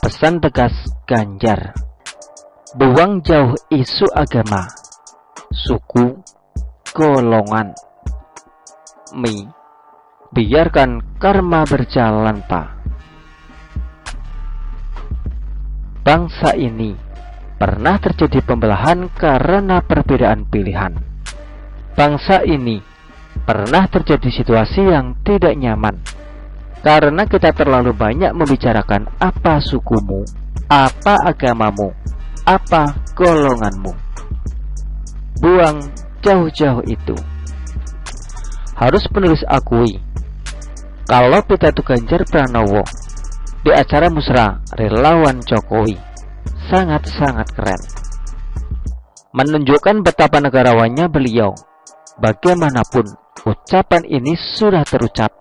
Pesan tegas Ganjar: buang jauh isu agama, suku, golongan, biarkan karma berjalan, Pak. Bangsa ini pernah terjadi pembelahan karena perbedaan pilihan. Bangsa ini pernah terjadi situasi yang tidak nyaman karena kita terlalu banyak membicarakan apa sukumu, apa agamamu, apa golonganmu. Buang jauh-jauh itu. Harus penulis akui, kalau pidato Ganjar Pranowo di acara musra relawan Jokowi sangat-sangat keren. Menunjukkan betapa negarawannya beliau. Bagaimanapun, ucapan ini sudah terucap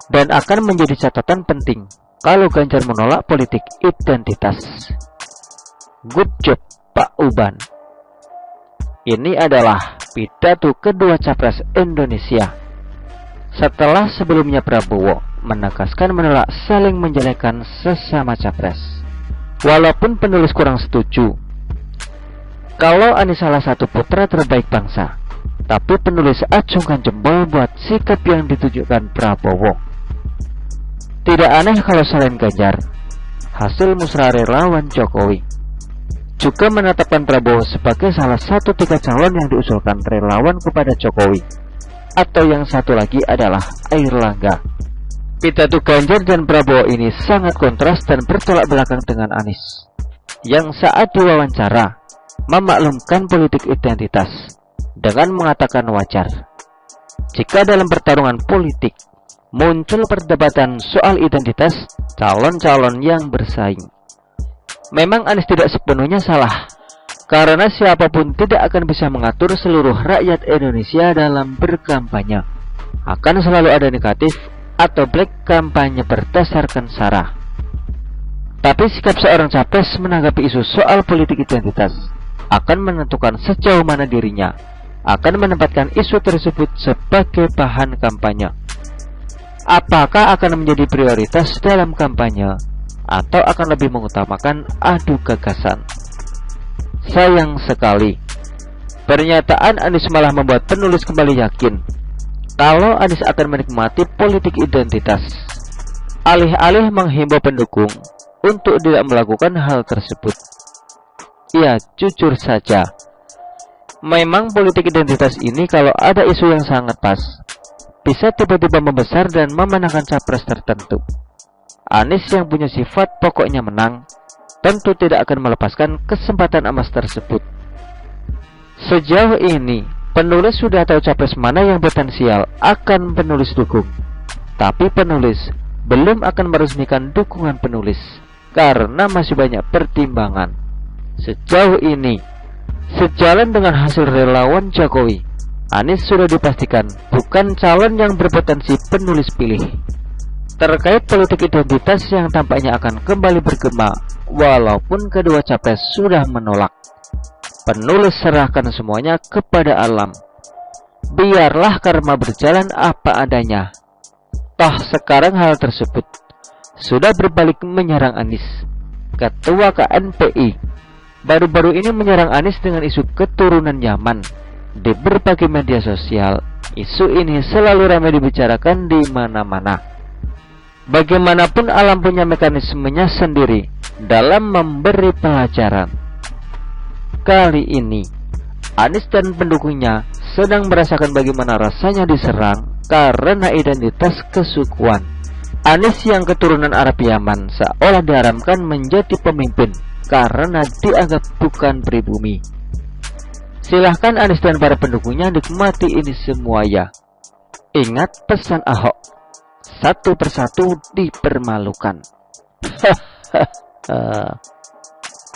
dan akan menjadi catatan penting kalau Ganjar menolak politik identitas. Good job, Pak Uban. Ini adalah pidato kedua Capres Indonesia setelah sebelumnya Prabowo menegaskan menolak saling menjelekkan sesama Capres. Walaupun penulis kurang setuju kalau Anies salah satu putra terbaik bangsa, tapi penulis acungkan jempol buat sikap yang ditujukan Prabowo. Tidak aneh kalau selain Ganjar, hasil musra relawan Jokowi juga menetapkan Prabowo sebagai salah satu 3 calon yang diusulkan relawan kepada Jokowi. Atau yang satu lagi adalah Airlangga. Pidato Ganjar dan Prabowo ini sangat kontras dan bertolak belakang dengan Anies, yang saat diwawancara memaklumkan politik identitas dengan mengatakan wajar jika dalam pertarungan politik muncul perdebatan soal identitas calon-calon yang bersaing. Memang Anies tidak sepenuhnya salah, karena siapapun tidak akan bisa mengatur seluruh rakyat Indonesia dalam berkampanye. Akan selalu ada negatif atau black kampanye berdasarkan sara. Tapi sikap seorang capres menanggapi isu soal politik identitas akan menentukan sejauh mana dirinya akan menempatkan isu tersebut sebagai bahan kampanye. Apakah akan menjadi prioritas dalam kampanye atau akan lebih mengutamakan adu gagasan? Sayang sekali, pernyataan Anies malah membuat penulis kembali yakin kalau Anies akan menikmati politik identitas. Alih-alih menghimbau pendukung untuk tidak melakukan hal tersebut. Ya, jujur saja, memang politik identitas ini kalau ada isu yang sangat pas, bisa tiba-tiba membesar dan memenangkan capres tertentu. Anies yang punya sifat pokoknya menang tentu tidak akan melepaskan kesempatan emas tersebut. Sejauh ini penulis sudah tahu capres mana yang potensial akan penulis dukung, tapi penulis belum akan meresmikan dukungan penulis karena masih banyak pertimbangan. Sejauh ini, sejalan dengan hasil relawan Jokowi, Anies sudah dipastikan bukan calon yang berpotensi penulis pilih. Terkait politik identitas yang tampaknya akan kembali bergema, walaupun kedua capres sudah menolak, penulis serahkan semuanya kepada alam. Biarlah karma berjalan apa adanya. Toh sekarang hal tersebut sudah berbalik menyerang Anies. Ketua KNPI baru-baru ini menyerang Anies dengan isu keturunan Yaman. Di berbagai media sosial, isu ini selalu ramai dibicarakan di mana-mana. Bagaimanapun alam punya mekanismenya sendiri dalam memberi pelajaran. Kali ini, Anies dan pendukungnya sedang merasakan bagaimana rasanya diserang karena identitas kesukuan. Anies yang keturunan Arab Yaman seolah diharamkan menjadi pemimpin karena dianggap bukan pribumi. Silahkan Anies dan para pendukungnya nikmati ini semua ya. Ingat pesan Ahok, satu persatu dipermalukan.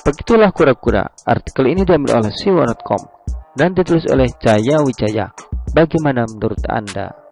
Begitulah kura-kura. Artikel ini diambil oleh siwa.com dan ditulis oleh Jaya Wijaya. Bagaimana menurut Anda?